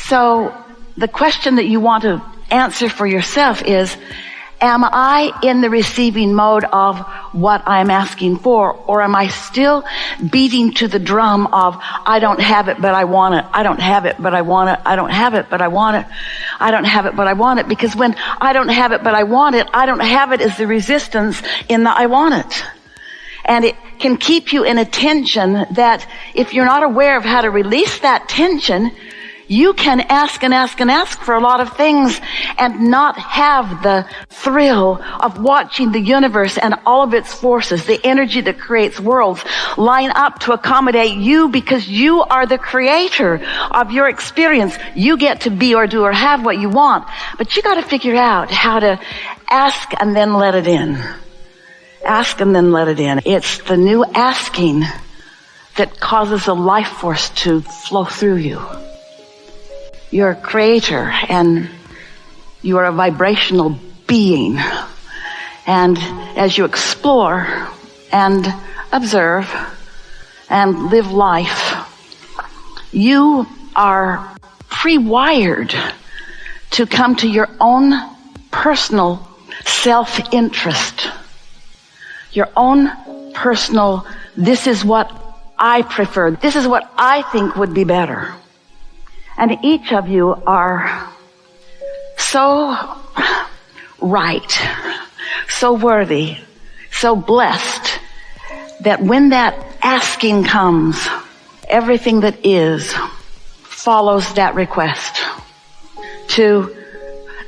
So the question that you want to answer for yourself is, am I in the receiving mode of what I'm asking for, or am I still beating to the drum of, I don't have it, but I want it. I don't have it, but I want it. I don't have it, but I want it. I don't have it, but I want it. Because when I don't have it, but I want it, I don't have it is the resistance in the I want it. And it can keep you in a tension that if you're not aware of how to release that tension, you can ask and ask and ask for a lot of things and not have the thrill of watching the universe and all of its forces, the energy that creates worlds, line up to accommodate you, because you are the creator of your experience. You get to be or do or have what you want. But you got to figure out how to ask and then let it in. Ask and then let it in. It's the new asking that causes a life force to flow through you. You're a creator, and you are a vibrational being. And as you explore and observe and live life, you are pre-wired to come to your own personal self-interest. Your own personal, this is what I prefer. This is what I think would be better. And each of you are so right, so worthy, so blessed that when that asking comes, everything that is follows that request, to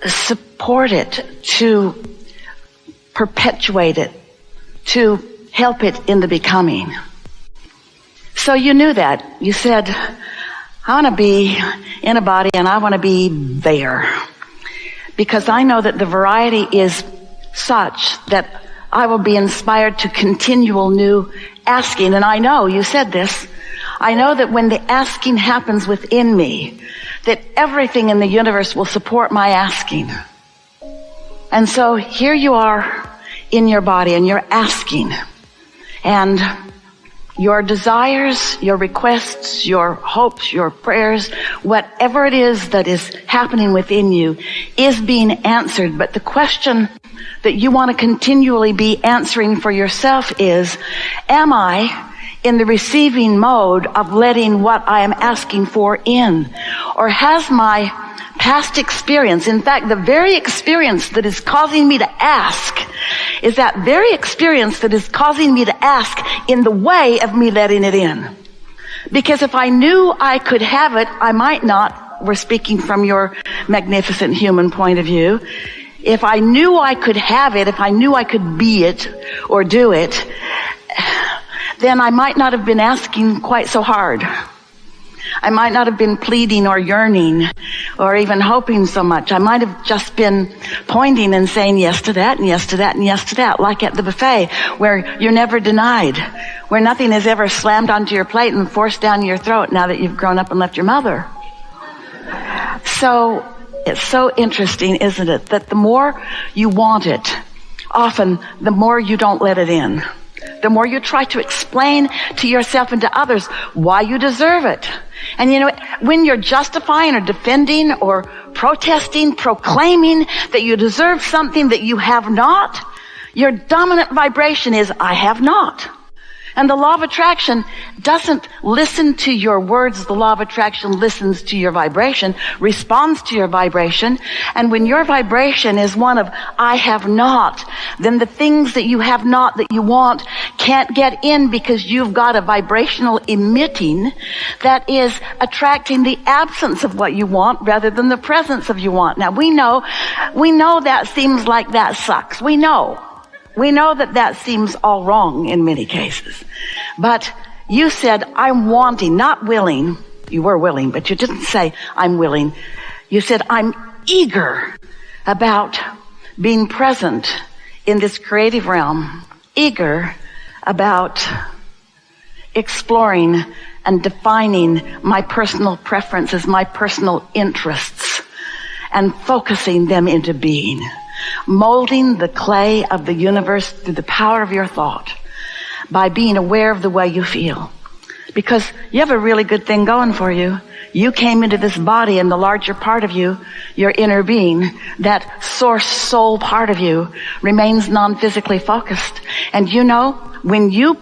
support it, to perpetuate it, to help it in the becoming. So you knew that. You said, I want to be in a body and I want to be there. Because I know that the variety is such that I will be inspired to continual new asking. And I know, you said this, I know that when the asking happens within me, that everything in the universe will support my asking. And so here you are in your body and you're asking. And your desires, your requests, your hopes, your prayers, whatever it is that is happening within you is being answered. But the question that you want to continually be answering for yourself is, am I in the receiving mode of letting what I am asking for in? Or has my past experience, in fact, the very experience that is causing me to ask, is that very experience that is causing me to ask in the way of me letting it in? Because if I knew I could have it, I might not. We're speaking from your magnificent human point of view. If I knew I could have it, if I knew I could be it or do it, then I might not have been asking quite so hard. I might not have been pleading or yearning or even hoping so much. I might have just been pointing and saying yes to that and yes to that and yes to that, like at the buffet where you're never denied, where nothing is ever slammed onto your plate and forced down your throat now that you've grown up and left your mother. So it's so interesting, isn't it, that the more you want it, often the more you don't let it in. The more you try to explain to yourself and to others why you deserve it. And you know, when you're justifying or defending or protesting, proclaiming that you deserve something that you have not, your dominant vibration is, I have not. And the law of attraction doesn't listen to your words. The law of attraction listens to your vibration, responds to your vibration. And when your vibration is one of, I have not, then the things that you have not that you want can't get in, because you've got a vibrational emitting that is attracting the absence of what you want rather than the presence of you want. Now we know that seems like that sucks. We know that seems all wrong in many cases. But you said, I'm wanting, not willing. You were willing, but you didn't say, I'm willing. You said, I'm eager about being present in this creative realm, eager about exploring and defining my personal preferences, my personal interests, and focusing them into being. Molding the clay of the universe through the power of your thought by being aware of the way you feel. Because you have a really good thing going for you. You came into this body, and the larger part of you, your inner being, that source soul part of you, remains non-physically focused. And you know, when you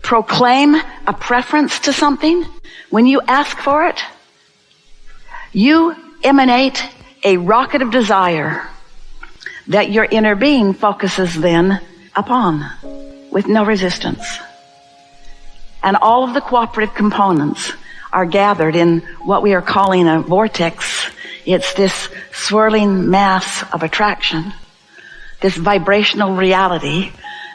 proclaim a preference to something, when you ask for it, you emanate a rocket of desire that your inner being focuses then upon with no resistance. And all of the cooperative components are gathered in what we are calling a vortex. It's this swirling mass of attraction, this vibrational reality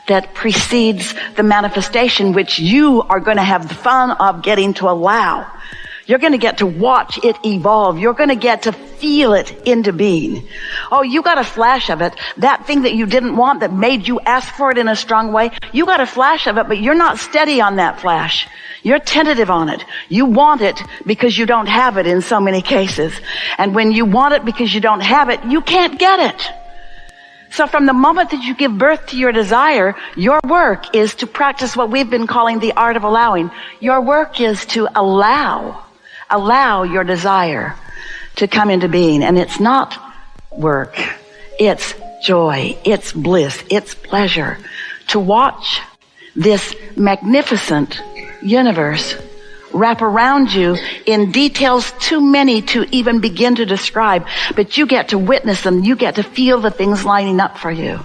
that precedes the manifestation, which you are going to have the fun of getting to allow. You're going to get to watch it evolve. You're going to get to feel it into being. Oh, you got a flash of it. That thing that you didn't want that made you ask for it in a strong way, you got a flash of it, but you're not steady on that flash. You're tentative on it. You want it because you don't have it in so many cases. And when you want it because you don't have it, you can't get it. So from the moment that you give birth to your desire, your work is to practice what we've been calling the art of allowing. Your work is to allow your desire to come into being. And it's not work. It's joy. It's bliss. It's pleasure to watch this magnificent universe wrap around you in details too many to even begin to describe. But you get to witness them. You get to feel the things lining up for you.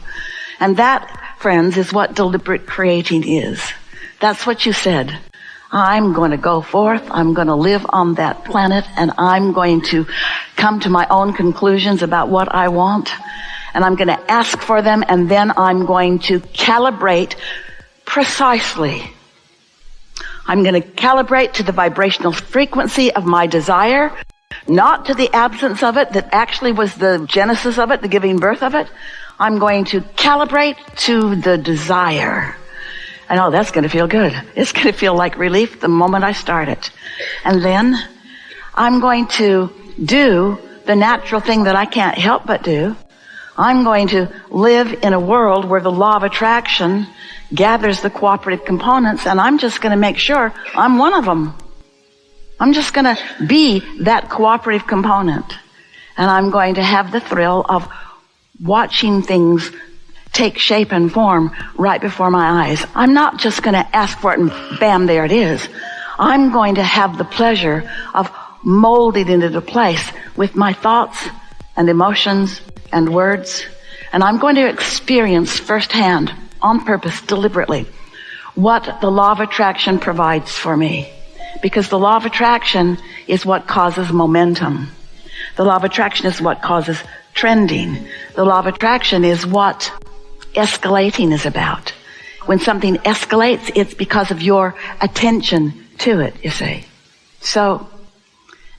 And that, friends, is what deliberate creating is. That's what you said. I'm going to go forth, I'm going to live on that planet, and I'm going to come to my own conclusions about what I want, and I'm going to ask for them, and then I'm going to calibrate precisely. I'm going to calibrate to the vibrational frequency of my desire, not to the absence of it that actually was the genesis of it, the giving birth of it. I'm going to calibrate to the desire. I know that's going to feel good. It's going to feel like relief the moment I start it. And then I'm going to do the natural thing that I can't help but do. I'm going to live in a world where the law of attraction gathers the cooperative components, and I'm just going to make sure I'm one of them. I'm just going to be that cooperative component. And I'm going to have the thrill of watching things take shape and form right before my eyes. I'm not just going to ask for it and bam, there it is. I'm going to have the pleasure of molding it into place with my thoughts and emotions and words. And I'm going to experience firsthand, on purpose, deliberately, what the law of attraction provides for me. Because the law of attraction is what causes momentum. The law of attraction is what causes trending. The law of attraction is what escalating is about. When something escalates, it's because of your attention to it, you see. So,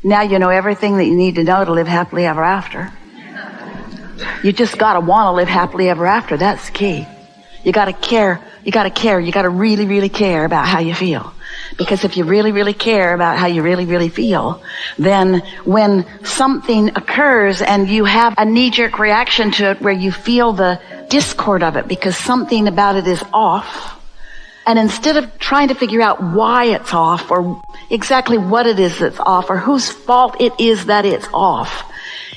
now you know everything that you need to know to live happily ever after. You just gotta want to live happily ever after. That's key. You gotta care. You gotta really, really care about how you feel. Because if you really, really care about how you really, really feel, then when something occurs and you have a knee-jerk reaction to it where you feel the discord of it because something about it is off, and instead of trying to figure out why it's off or exactly what it is that's off or whose fault it is that it's off,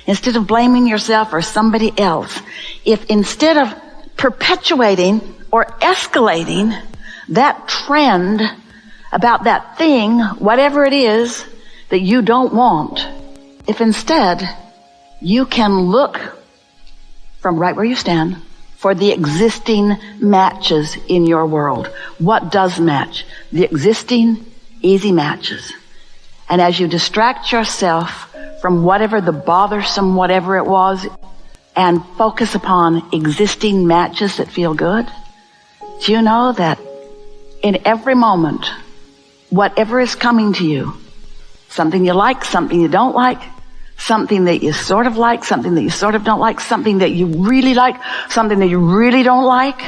instead of blaming yourself or somebody else, if instead of perpetuating or escalating that trend about that thing, whatever it is that you don't want, if instead you can look from right where you stand for the existing matches in your world. What does match? The existing easy matches. And as you distract yourself from whatever the bothersome whatever it was and focus upon existing matches that feel good, do you know that in every moment, whatever is coming to you, something you like, something you don't like, something that you sort of like, something that you sort of don't like, something that you really like, something that you really don't like,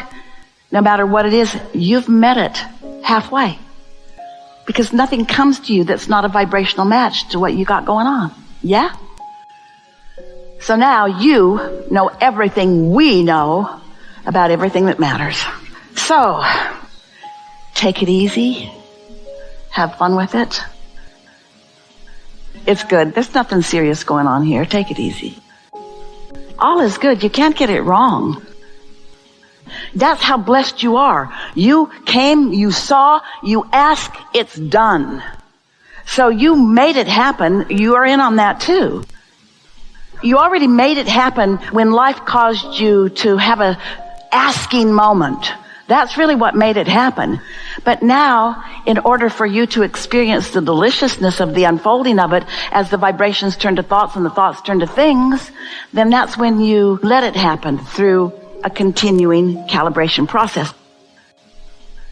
no matter what it is, you've met it halfway. Because nothing comes to you that's not a vibrational match to what you got going on. Yeah? So now you know everything we know about everything that matters. So, take it easy. Have fun with it. It's good. There's nothing serious going on here. Take it easy. All is good. You can't get it wrong. That's how blessed you are. You came, you saw, you asked, it's done. So you made it happen. You are in on that too. You already made it happen when life caused you to have a asking moment. That's really what made it happen. But now, in order for you to experience the deliciousness of the unfolding of it, as the vibrations turn to thoughts and the thoughts turn to things, then that's when you let it happen through a continuing calibration process.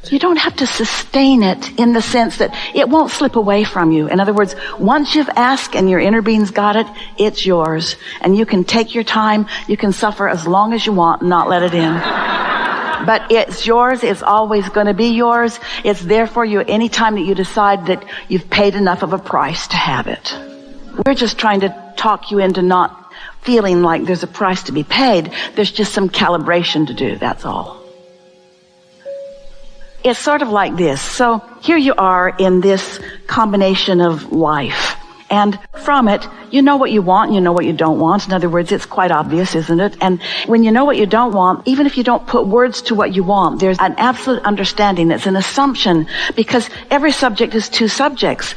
You don't have to sustain it in the sense that it won't slip away from you. In other words, once you've asked and your inner being's got it, it's yours. And you can take your time, you can suffer as long as you want and not let it in. But it's yours, it's always going to be yours. It's there for you any time that you decide that you've paid enough of a price to have it. We're just trying to talk you into not feeling like there's a price to be paid. There's just some calibration to do, that's all. It's sort of like this. So here you are in this combination of life. And from it, you know what you want, you know what you don't want. In other words, it's quite obvious, isn't it? And when you know what you don't want, even if you don't put words to what you want, there's an absolute understanding. It's an assumption, because every subject is two subjects.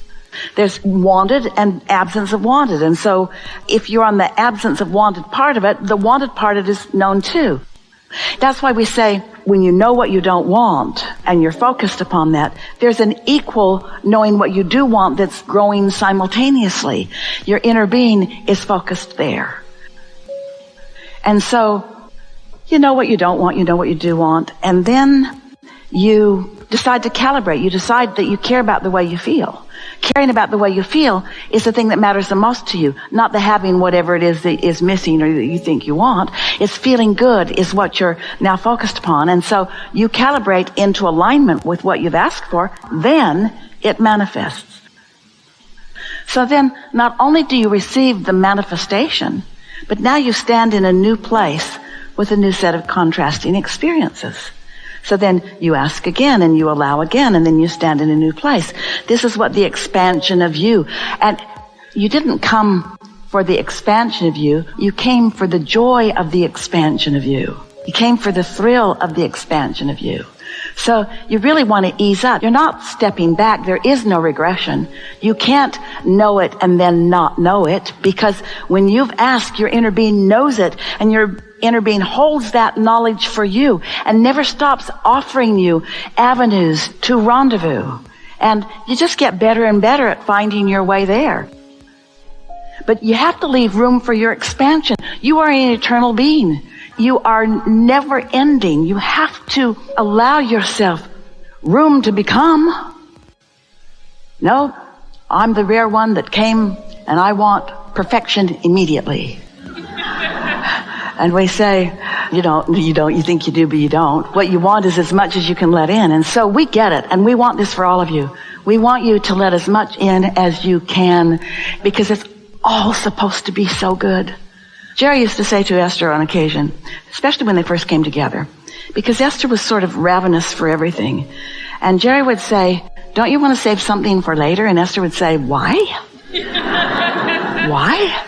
There's wanted and absence of wanted. And so if you're on the absence of wanted part of it, the wanted part of it is known too. That's why we say, when you know what you don't want and you're focused upon that, there's an equal knowing what you do want that's growing simultaneously. Your inner being is focused there. And so you know what you don't want, you know what you do want, and then you decide to calibrate. You decide that you care about the way you feel. Caring about the way you feel is the thing that matters the most to you, not the having whatever it is that is missing or that you think you want. It's feeling good is what you're now focused upon. And so you calibrate into alignment with what you've asked for, then it manifests. So then not only do you receive the manifestation, but now you stand in a new place with a new set of contrasting experiences. So then you ask again and you allow again, and then you stand in a new place. This is what the expansion of you. And you didn't come for the expansion of you. You came for the joy of the expansion of you. You came for the thrill of the expansion of you. So you really want to ease up. You're not stepping back. There is no regression. You can't know it and then not know it, because when you've asked, your inner being knows it, and your inner being holds that knowledge for you and never stops offering you avenues to rendezvous. And you just get better and better at finding your way there. But you have to leave room for your expansion. You are an eternal being. You are never ending. You have to allow yourself room to become. No, I'm the rare one that came and I want perfection immediately. And we say, you don't, you think you do, but you don't. What you want is as much as you can let in. And so we get it, and we want this for all of you. We want you to let as much in as you can, because it's all supposed to be so good. Jerry used to say to Esther on occasion, especially when they first came together, because Esther was sort of ravenous for everything. And Jerry would say, don't you want to save something for later? And Esther would say, why? Why?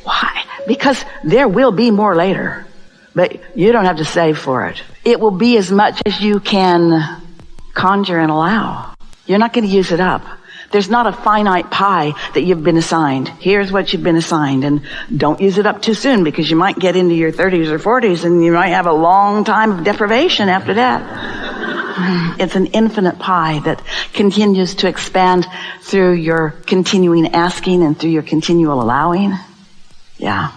Why? Because there will be more later, but you don't have to save for it. It will be as much as you can conjure and allow. You're not going to use it up. There's not a finite pie that you've been assigned. Here's what you've been assigned, and don't use it up too soon, because you might get into your 30s or 40s and you might have a long time of deprivation after that. It's an infinite pie that continues to expand through your continuing asking and through your continual allowing. Yeah.